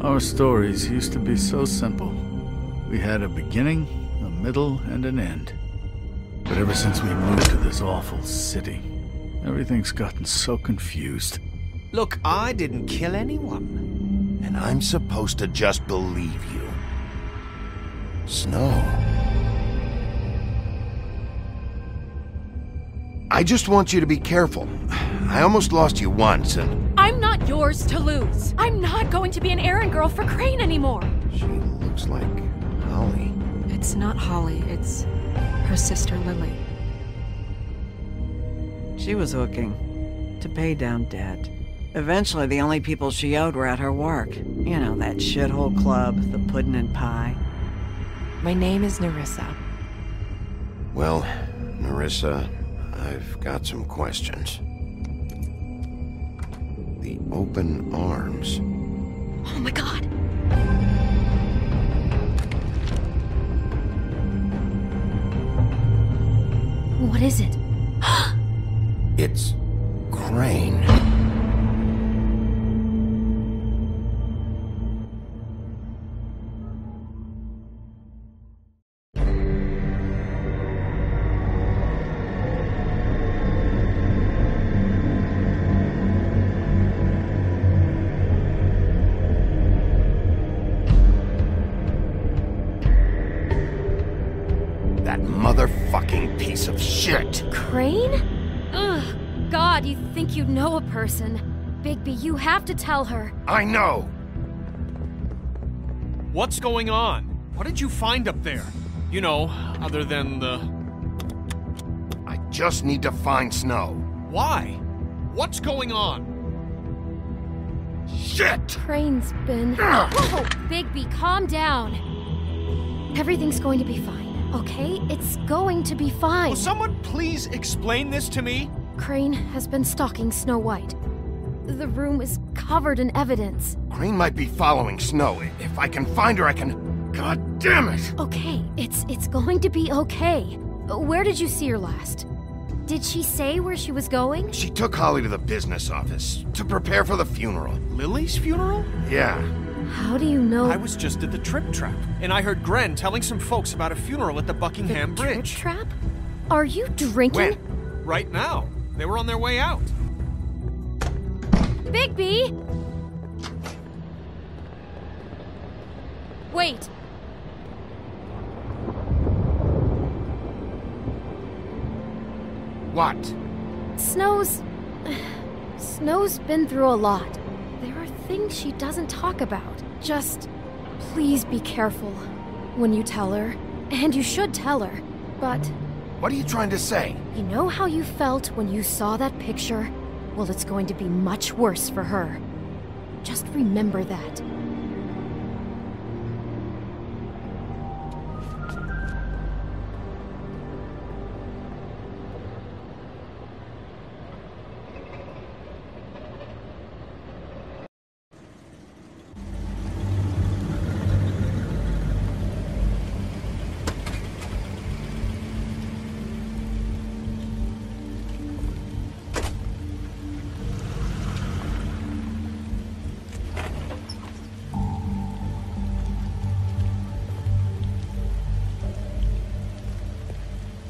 Our stories used to be so simple. We had a beginning, a middle, and an end. But ever since we moved to this awful city, everything's gotten so confused. Look, I didn't kill anyone. And I'm supposed to just believe you. Snow. I just want you to be careful. I almost lost you once, and... I'm not yours to lose. I'm not going to be an errand girl for Crane anymore. She looks like Holly. It's not Holly, it's her sister Lily. She was hooking to pay down debt. Eventually, the only people she owed were at her work. You know, that shithole club, the Puddin' and Pie. My name is Nerissa. Well, Nerissa, I've got some questions. The open arms. Oh my god. What is it? It's Crane. That motherfucking piece of shit! Crane? Ugh. God, you think you know a person. Bigby, you have to tell her. I know! What's going on? What did you find up there? You know, other than the... I just need to find Snow. Why? What's going on? Shit! Crane's been... Whoa! Bigby, calm down. Everything's going to be fine, okay? It's going to be fine. Will someone please explain this to me? Crane has been stalking Snow White. The room is covered in evidence. Crane might be following Snow. If I can find her, I can... God damn it! Okay, it's going to be okay. Where did you see her last? Did she say where she was going? She took Holly to the business office to prepare for the funeral. Lily's funeral? Yeah. How do you know? I was just at the Trip Trap, and I heard Gren telling some folks about a funeral at the Buckingham the Bridge. Trip Trap? Are you drinking? When? Right now. They were on their way out. Bigby! Wait. What? Snow's been through a lot. There are things she doesn't talk about. Just please be careful when you tell her. And you should tell her. But What are you trying to say? you know how you felt when you saw that picture? Well, it's going to be much worse for her. Just remember that.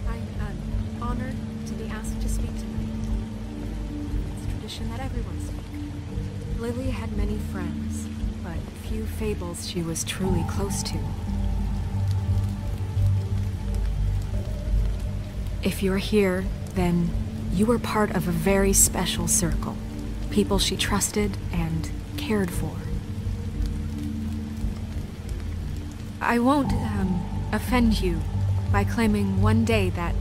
I'm honored to be asked to speak tonight. It's tradition that everyone speak. Lily had many friends, but few fables she was truly close to. If you're here, then you were part of a very special circle. People she trusted and cared for. I won't, offend you by claiming one day that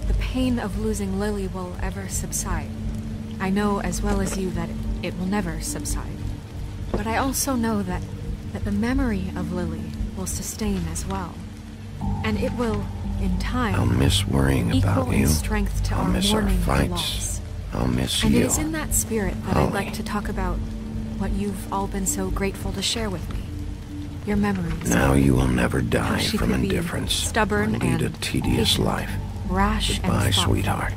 the pain of losing Lily will ever subside. I know as well as you that it will never subside. But I also know that the memory of Lily will sustain as well. And it will, in time, I'll miss worrying about equal you. in strength to I'll our miss our mourning for fights. loss. I'll miss And you. it is in that spirit that I'd Holly. like to talk about what you've all been so grateful to share with me. Your memories. Now you will never How die she from could be indifference. stubborn or lead a and tedious patient, life. rash Goodbye, and thoughtful. sweetheart.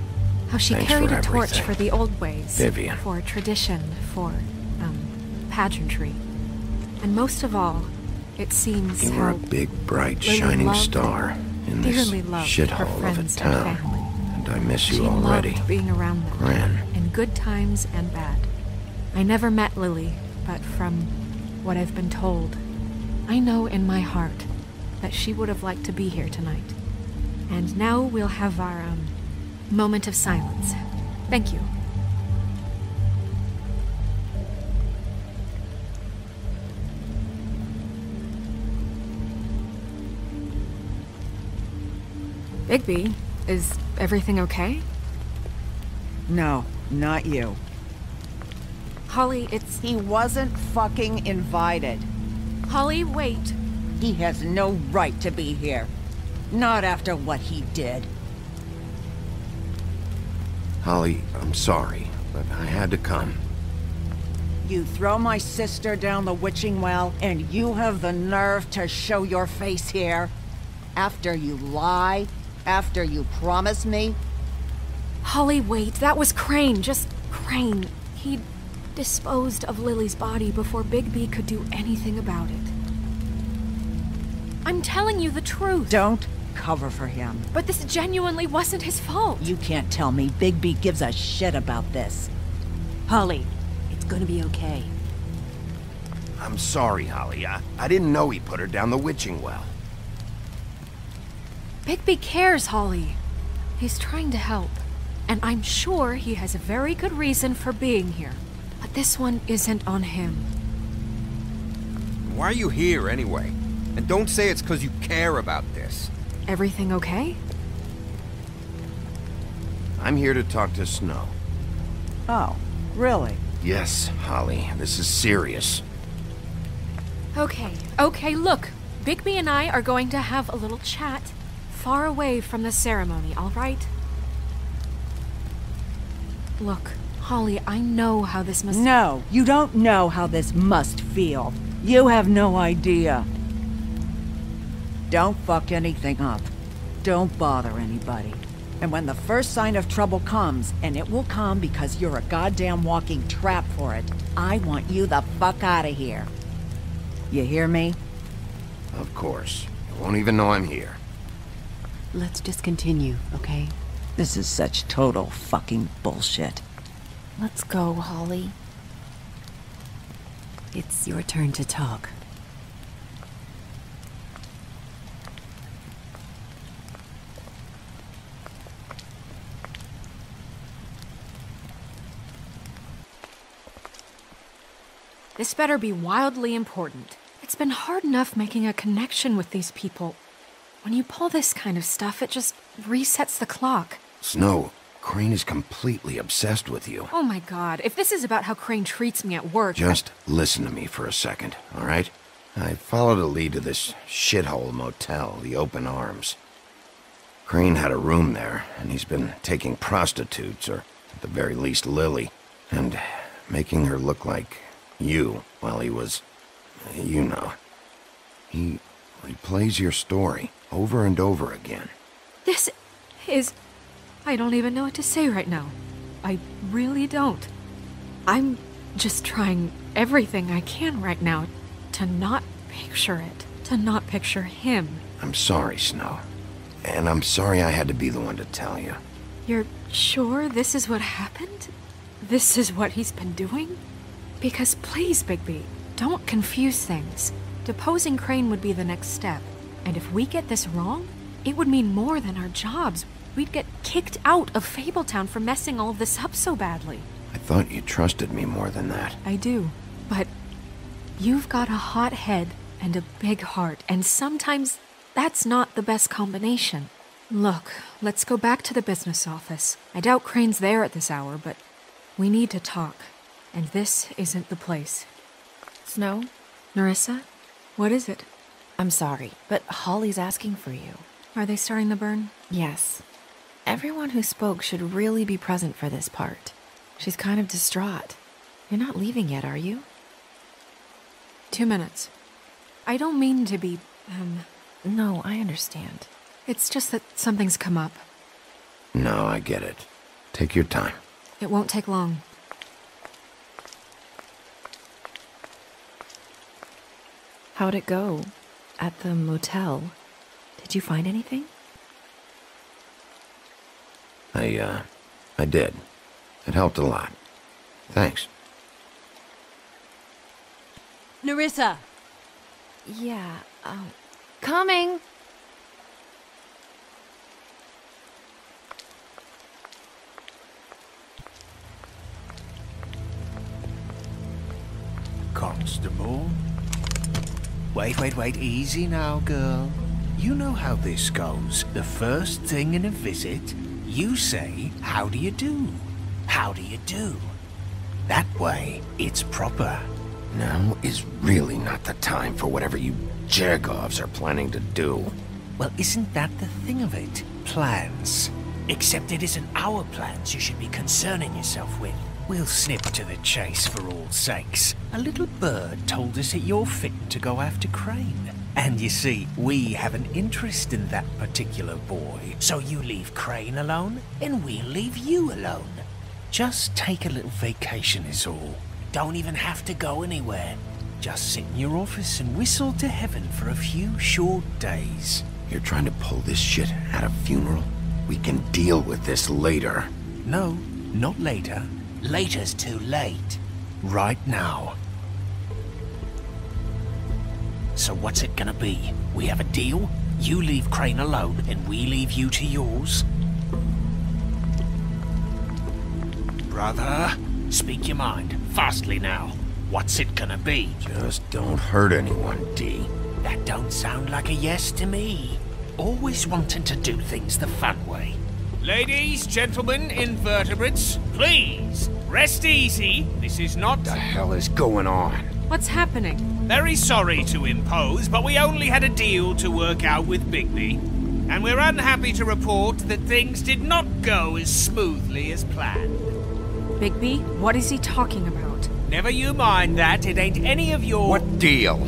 How she Thanks carried for a torch everything. for the old ways. Vivian. For tradition, for, pageantry. And most of all, it seems You were a big, bright, Lily shining loved, star in this dearly loved her shithole of a friends and town. family. And I miss She you already. loved being around them, Gran. in good times and bad. I never met Lily, but from what I've been told, I know in my heart that she would have liked to be here tonight. And now we'll have our, moment of silence. Thank you. Bigby, is everything okay? No, not you. Holly, it's... He wasn't fucking invited. Holly, wait. He has no right to be here. Not after what he did. Holly, I'm sorry, but I had to come. You throw my sister down the witching well, and you have the nerve to show your face here? After you lie? After you promise me? Holly, wait. That was Crane. Just Crane. He disposed of Lily's body before Bigby could do anything about it. I'm telling you the truth. Don't cover for him. But this genuinely wasn't his fault. You can't tell me Bigby gives a shit about this. Holly, it's gonna be okay. I'm sorry, Holly. I didn't know he put her down the witching well. Bigby cares, Holly. He's trying to help. And I'm sure he has a very good reason for being here. But this one isn't on him. Why are you here, anyway? And don't say it's because you care about this. Everything okay? I'm here to talk to Snow. Oh, really? Yes, Holly, this is serious. Okay, look. Bigby and I are going to have a little chat far away from the ceremony, all right? Look, Holly, I know how this must... No, you don't know how this must feel. You have no idea. Don't fuck anything up. Don't bother anybody. And when the first sign of trouble comes, and it will come because you're a goddamn walking trap for it, I want you the fuck out of here. You hear me? Of course. You won't even know I'm here. Let's just continue, okay? This is such total fucking bullshit. Let's go, Holly. It's your turn to talk. This better be wildly important. It's been hard enough making a connection with these people. When you pull this kind of stuff, it just resets the clock. Snow, Crane is completely obsessed with you. Oh my god, if this is about how Crane treats me at work... Just listen to me for a second, all right? I followed a lead to this shithole motel, the Open Arms. Crane had a room there, and he's been taking prostitutes, or at the very least Lily, and making her look like you while he was... you know. He plays your story over and over again. This is... I don't even know what to say right now. I really don't. I'm just trying everything I can right now to not picture it. To not picture him. I'm sorry, Snow. And I'm sorry I had to be the one to tell you. You're sure this is what happened? This is what he's been doing? Because please, Bigby, don't confuse things. Deposing Crane would be the next step. And if we get this wrong, it would mean more than our jobs. We'd get kicked out of Fabletown for messing all of this up so badly. I thought you trusted me more than that. I do, but you've got a hot head and a big heart, and sometimes that's not the best combination. Look, let's go back to the business office. I doubt Crane's there at this hour, but we need to talk, and this isn't the place. Snow? Nerissa? What is it? I'm sorry, but Holly's asking for you. Are they starting the burn? Yes. Everyone who spoke should really be present for this part. She's kind of distraught. You're not leaving yet, are you? 2 minutes. I don't mean to be, No, I understand. It's just that something's come up. No, I get it. Take your time. It won't take long. How'd it go? At the motel? Did you find anything? I did. It helped a lot. Thanks. Nerissa! Yeah, coming! Constable? Wait, easy now, girl. You know how this goes. The first thing in a visit, you say, how do you do? How do you do? That way, it's proper. Now is really not the time for whatever you jergovs are planning to do. Well, isn't that the thing of it? Plans. Except it isn't our plans you should be concerning yourself with. We'll snip to the chase for all sakes. A little bird told us that you're fitting to go after Crane. And you see, we have an interest in that particular boy. So you leave Crane alone, and we'll leave you alone. Just take a little vacation is all. Don't even have to go anywhere. Just sit in your office and whistle to heaven for a few short days. You're trying to pull this shit at a funeral? We can deal with this later. No, not later. Later's too late. Right now. So what's it gonna be? We have a deal? You leave Crane alone, and we leave you to yours? Brother, speak your mind. Fastly now. What's it gonna be? Just don't hurt anyone, D. That don't sound like a yes to me. Always wanting to do things the fun way. Ladies, gentlemen, invertebrates, please, rest easy. This is not... What the hell is going on? What's happening? Very sorry to impose, but we only had a deal to work out with Bigby. And we're unhappy to report that things did not go as smoothly as planned. Bigby, what is he talking about? Never you mind that, it ain't any of your... What deal?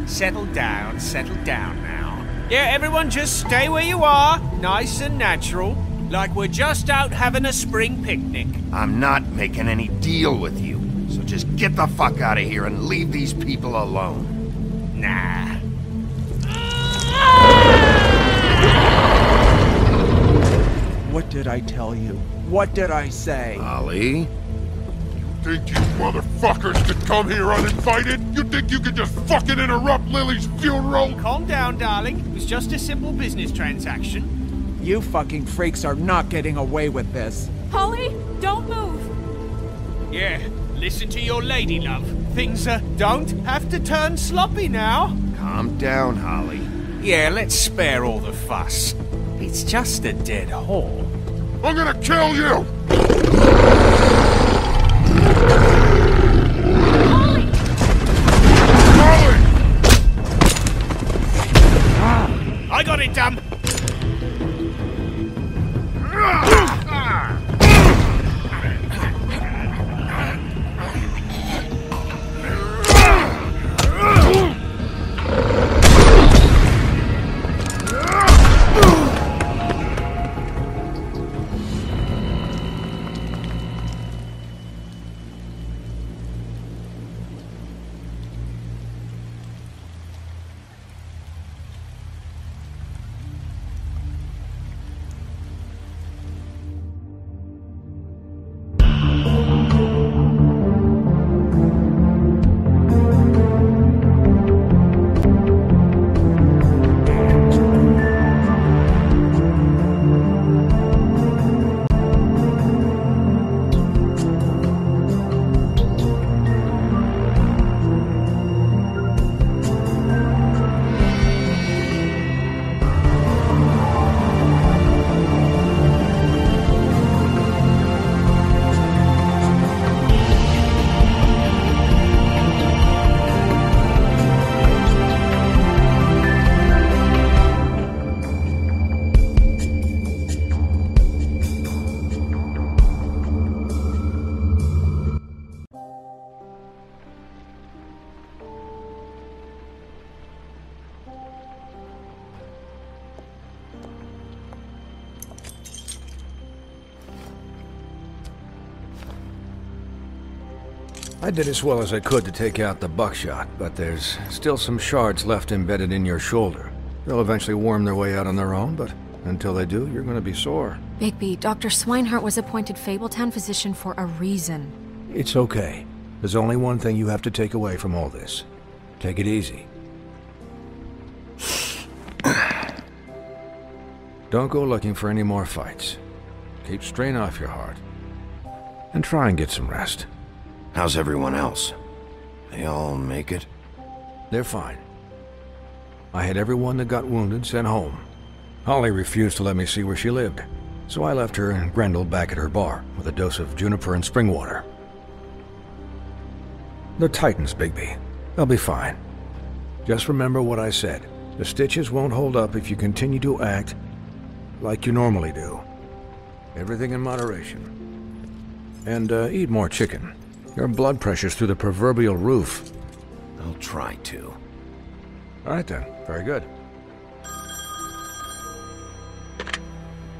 Settle down now. Yeah, everyone just stay where you are, nice and natural, like we're just out having a spring picnic. I'm not making any deal with you, so just get the fuck out of here and leave these people alone. Nah. What did I tell you? What did I say? Ollie? Think you motherfuckers could come here uninvited? You think you could just fucking interrupt Lily's funeral? Calm down, darling. It was just a simple business transaction. You fucking freaks are not getting away with this. Holly, don't move! Yeah, listen to your lady, love. Things don't have to turn sloppy now. Calm down, Holly. Yeah, let's spare all the fuss. It's just a dead hole. I'm gonna kill you! Holly! I got it, damn! I did as well as I could to take out the buckshot, but there's still some shards left embedded in your shoulder. They'll eventually worm their way out on their own, but until they do, you're gonna be sore. Bigby, Dr. Swinehart was appointed Fabletown physician for a reason. It's okay. There's only one thing you have to take away from all this. Take it easy. Don't go looking for any more fights. Keep strain off your heart. And try and get some rest. How's everyone else? They all make it? They're fine. I had everyone that got wounded sent home. Holly refused to let me see where she lived, so I left her and Grendel back at her bar with a dose of juniper and spring water. They're Titans, Bigby. They'll be fine. Just remember what I said. The stitches won't hold up if you continue to act like you normally do. Everything in moderation. And eat more chicken. Your blood pressure's through the proverbial roof. I'll try to. All right then. Very good.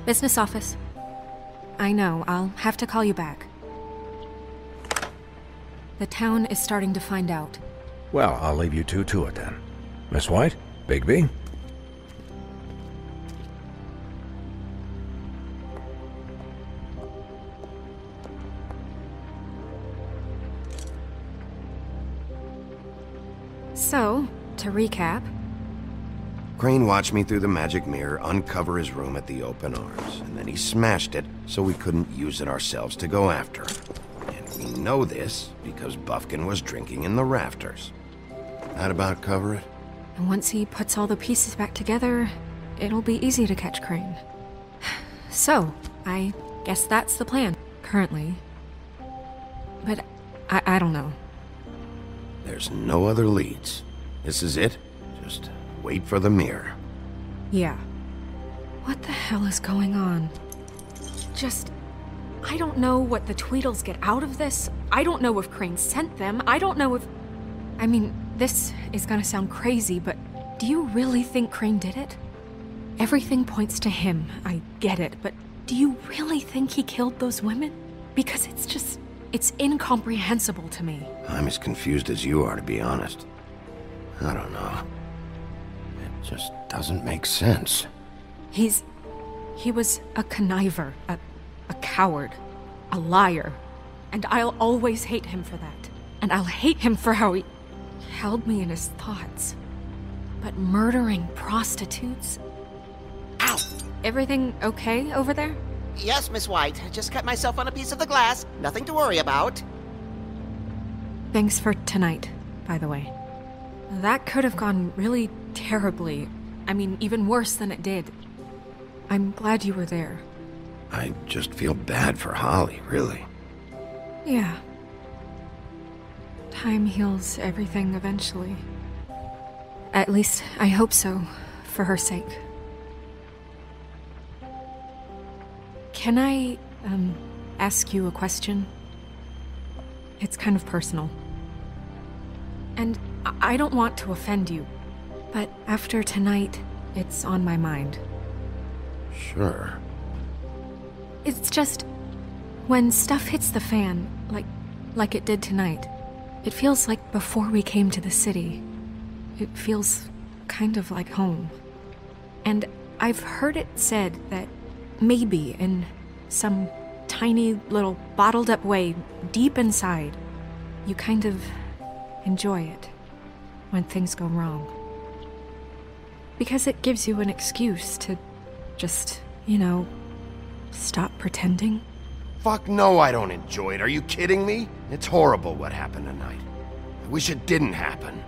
Business office. I know, I'll have to call you back. The town is starting to find out. Well, I'll leave you two to it then. Miss White? Bigby? So, to recap... Crane watched me through the magic mirror uncover his room at the open arms, and then he smashed it so we couldn't use it ourselves to go after him. And we know this because Buffkin was drinking in the rafters. That about cover it? And once he puts all the pieces back together, it'll be easy to catch Crane. So, I guess that's the plan, currently. But I don't know. There's no other leads. This is it. Just wait for the mirror. Yeah. What the hell is going on? I don't know what the Tweedles get out of this. I don't know if Crane sent them. I don't know if... I mean, this is gonna sound crazy, but do you really think Crane did it? Everything points to him, I get it, but do you really think he killed those women? Because it's incomprehensible to me. I'm as confused as you are, to be honest. I don't know. It just doesn't make sense. He was a conniver, a coward, a liar, and I'll always hate him for that. And I'll hate him for how he held me in his thoughts. But murdering prostitutes? Ow! Everything okay over there? Yes, Miss White. Just cut myself on a piece of the glass. Nothing to worry about. Thanks for tonight, by the way. That could have gone really terribly. I mean, even worse than it did. I'm glad you were there. I just feel bad for Holly, really. Yeah. Time heals everything eventually. At least, I hope so, for her sake. Can I, ask you a question? It's kind of personal. And I don't want to offend you, but after tonight, it's on my mind. Sure. It's just, when stuff hits the fan, like it did tonight, it feels like before we came to the city. It feels kind of like home. And I've heard it said that maybe in some tiny little bottled up way deep inside, you kind of enjoy it when things go wrong. Because it gives you an excuse to just, stop pretending. Fuck no, I don't enjoy it. Are you kidding me? It's horrible what happened tonight. I wish it didn't happen.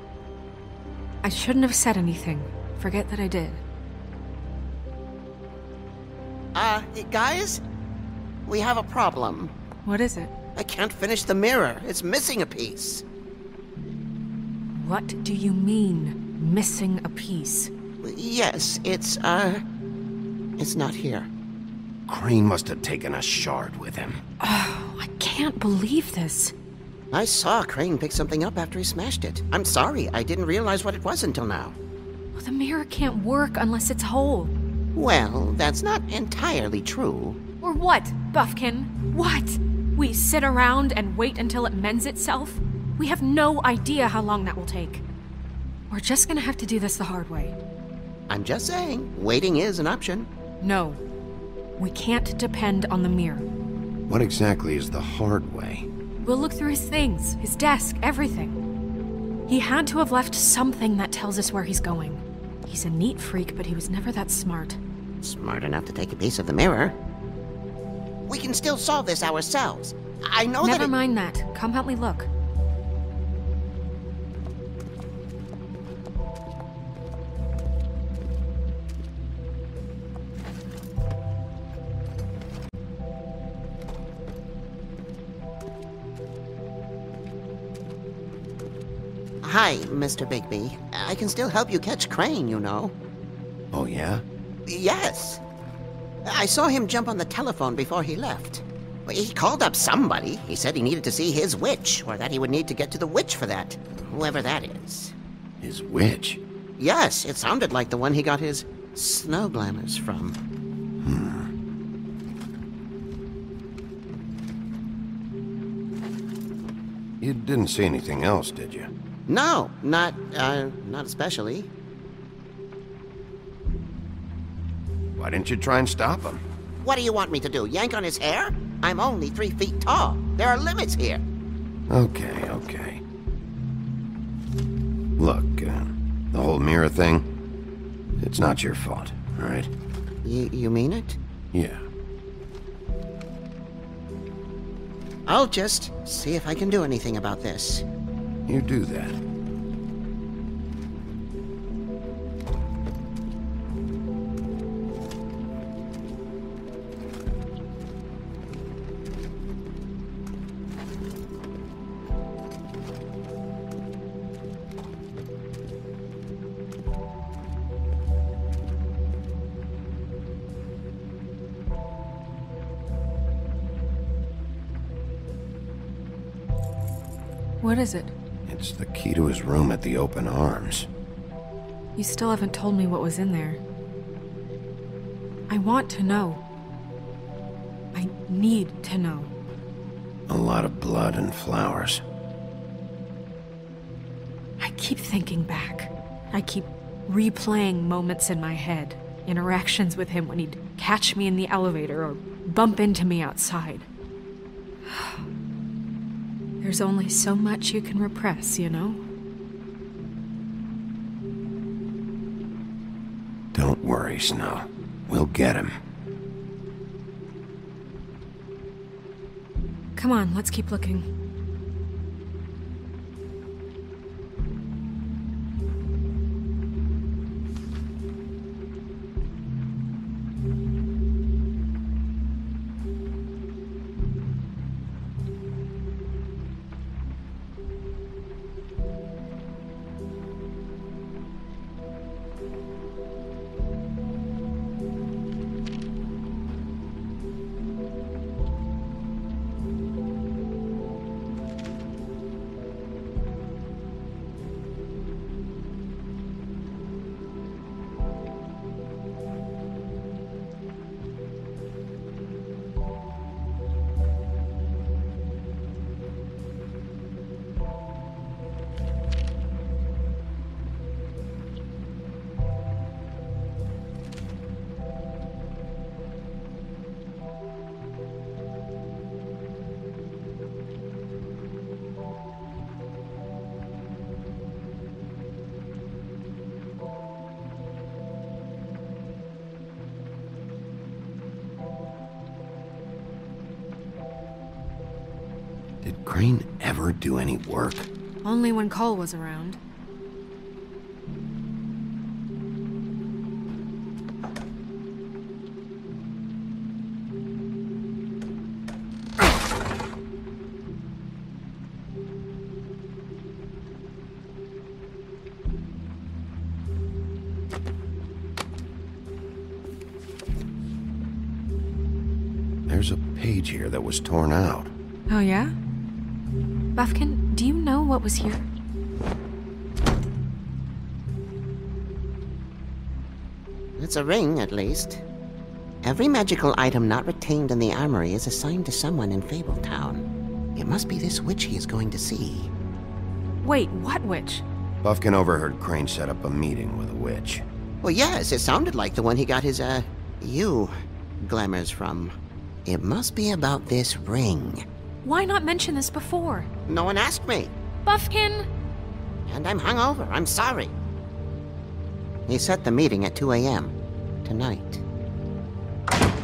I shouldn't have said anything. Forget that I did. Guys? We have a problem. What is it? I can't finish the mirror. It's missing a piece. What do you mean, missing a piece? Yes, it's not here. Crane must have taken a shard with him. Oh, I can't believe this. I saw Crane pick something up after he smashed it. I'm sorry, I didn't realize what it was until now. Well, the mirror can't work unless it's whole. Well, that's not entirely true. Or what, Buffkin? What? We sit around and wait until it mends itself? We have no idea how long that will take. We're just gonna have to do this the hard way. I'm just saying, waiting is an option. No. We can't depend on the mirror. What exactly is the hard way? We'll look through his things, his desk, everything. He had to have left something that tells us where he's going. He's a neat freak, but he was never that smart. Smart enough to take a piece of the mirror. We can still solve this ourselves. I know Never mind that. Come help me look. Hi, Mr. Bigby. I can still help you catch Crane, you know. Oh, yeah? Yes. I saw him jump on the telephone before he left. He called up somebody. He said he needed to see his witch, or that he would need to get to the witch for that. Whoever that is. His witch? Yes, it sounded like the one he got his snow glamours from. You didn't see anything else, did you? No, not especially. Why didn't you try and stop him? What do you want me to do, yank on his hair? I'm only 3 feet tall. There are limits here. Okay, okay. Look, the whole mirror thing, it's not your fault, all right? You mean it? Yeah. I'll just see if I can do anything about this. You do that. What is it? It's the key to his room at the Open Arms. You still haven't told me what was in there. I want to know. I need to know. A lot of blood and flowers. I keep thinking back. I keep replaying moments in my head. Interactions with him when he'd catch me in the elevator or bump into me outside. There's only so much you can repress, you know? Don't worry, Snow. We'll get him. Come on, let's keep looking. Did Crane ever do any work? Only when Cole was around. There's a page here that was torn out. Oh, yeah? Buffkin, do you know what was here? It's a ring, at least. Every magical item not retained in the armory is assigned to someone in Fabletown. It must be this witch he is going to see. Wait, what witch? Buffkin overheard Crane set up a meeting with a witch. Well, yes, it sounded like the one he got his, glamours from. It must be about this ring. Why not mention this before? No one asked me. Buffkin! And I'm hungover. I'm sorry. He set the meeting at 2 a.m. tonight.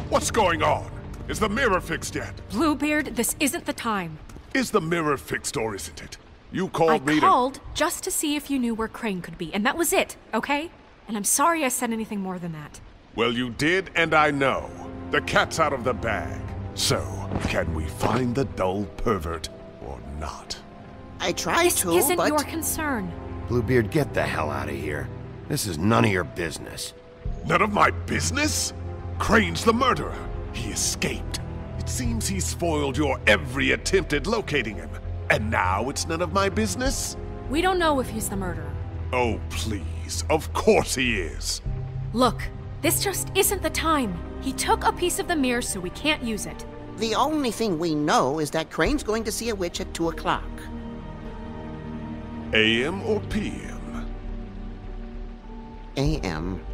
What's going on? Is the mirror fixed yet? Bluebeard, this isn't the time. Is the mirror fixed or isn't it? You called me I called just to see if you knew where Crane could be, and that was it, okay? And I'm sorry I said anything more than that. Well, you did, and I know. The cat's out of the bag. So, can we find the dull pervert or not? I tried to, This isn't but... your concern. Bluebeard, get the hell out of here. This is none of your business. None of my business? Crane's the murderer. He escaped. It seems he spoiled your every attempt at locating him. And now it's none of my business? We don't know if he's the murderer. Oh, please. Of course he is. Look, this just isn't the time. He took a piece of the mirror, so we can't use it. The only thing we know is that Crane's going to see a witch at 2 o'clock. AM or PM? AM.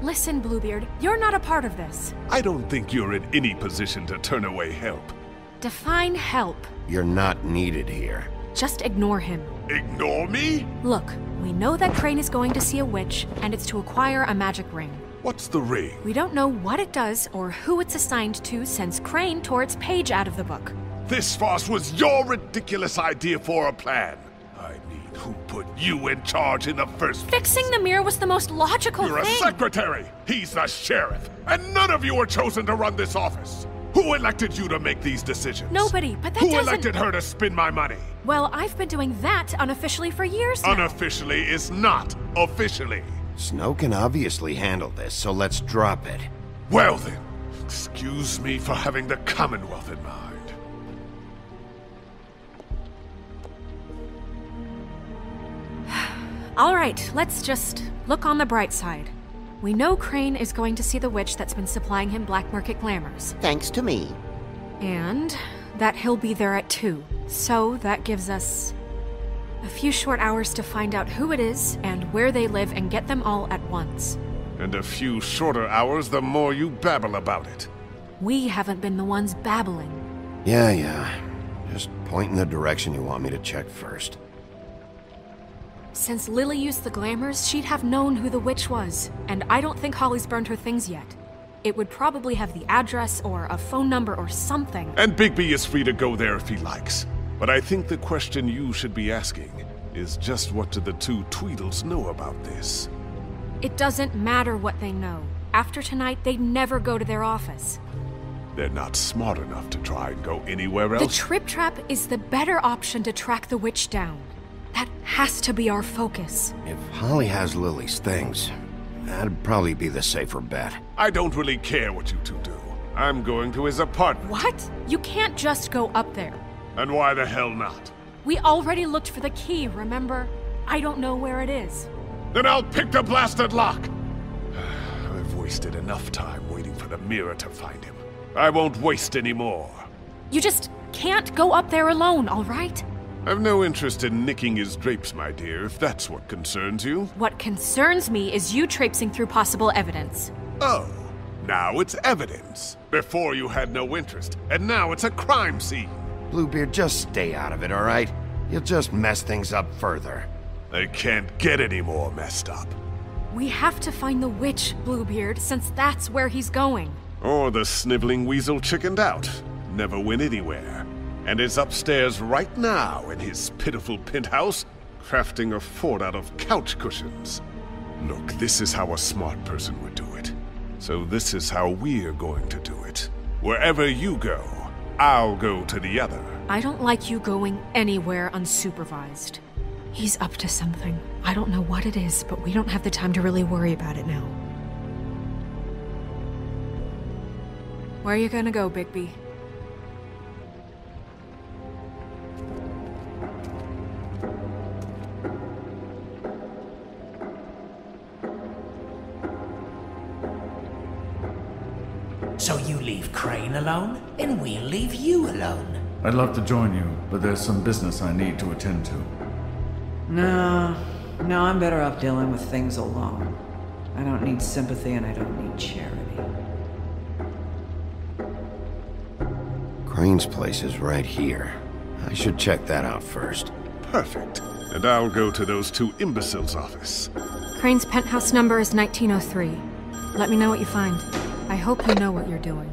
Listen, Bluebeard, you're not a part of this. I don't think you're in any position to turn away help. Define help. You're not needed here. Just ignore him. Ignore me? Look, we know that Crane is going to see a witch, and it's to acquire a magic ring. What's the ring? We don't know what it does or who it's assigned to since Crane tore its page out of the book. This farce was your ridiculous idea for a plan. I mean, who put you in charge in the first place? Fixing the mirror was the most logical You're thing. a secretary! He's the sheriff! And none of you were chosen to run this office! Who elected you to make these decisions? Nobody, but that Who doesn't... elected her to spend my money? Well, I've been doing that unofficially for years now. Unofficially is not officially. Snow can obviously handle this, so let's drop it. Well then, excuse me for having the Commonwealth in mind. All right, let's just look on the bright side. We know Crane is going to see the witch that's been supplying him black market glamours. Thanks to me. And that he'll be there at 2. So that gives us a few short hours to find out who it is and where they live and get them all at once. And a few shorter hours the more you babble about it. We haven't been the ones babbling. Yeah. Just point in the direction you want me to check first. Since Lily used the glamours, she'd have known who the witch was, and I don't think Holly's burned her things yet. It would probably have the address or a phone number or something. And Bigby is free to go there if he likes. But I think the question you should be asking is just what do the two Tweedles know about this? It doesn't matter what they know. After tonight, they'd never go to their office. They're not smart enough to try and go anywhere else. The Trip Trap is the better option to track the witch down. That has to be our focus. If Holly has Lily's things, that'd probably be the safer bet. I don't really care what you two do. I'm going to his apartment. What? You can't just go up there. And why the hell not? We already looked for the key, remember? I don't know where it is. Then I'll pick the blasted lock! I've wasted enough time waiting for the mirror to find him. I won't waste any more. You just can't go up there alone, all right? I've no interest in nicking his drapes, my dear, if that's what concerns you. What concerns me is you traipsing through possible evidence. Oh, now it's evidence. Before you had no interest, and now it's a crime scene. Bluebeard, just stay out of it, all right? You'll just mess things up further. They can't get any more messed up. We have to find the witch, Bluebeard, since that's where he's going. Or the sniveling weasel chickened out, never went anywhere, and is upstairs right now in his pitiful penthouse, crafting a fort out of couch cushions. Look, this is how a smart person would do it. So this is how we're going to do it. Wherever you go, I'll go to the other. I don't like you going anywhere unsupervised. He's up to something. I don't know what it is, but we don't have the time to really worry about it now. Where are you gonna go, Bigby? So you leave Crane alone, and we'll leave you alone. I'd love to join you, but there's some business I need to attend to. No, I'm better off dealing with things alone. I don't need sympathy and I don't need charity. Crane's place is right here. I should check that out first. Perfect. And I'll go to those two imbeciles' office. Crane's penthouse number is 1903. Let me know what you find. I hope you know what you're doing.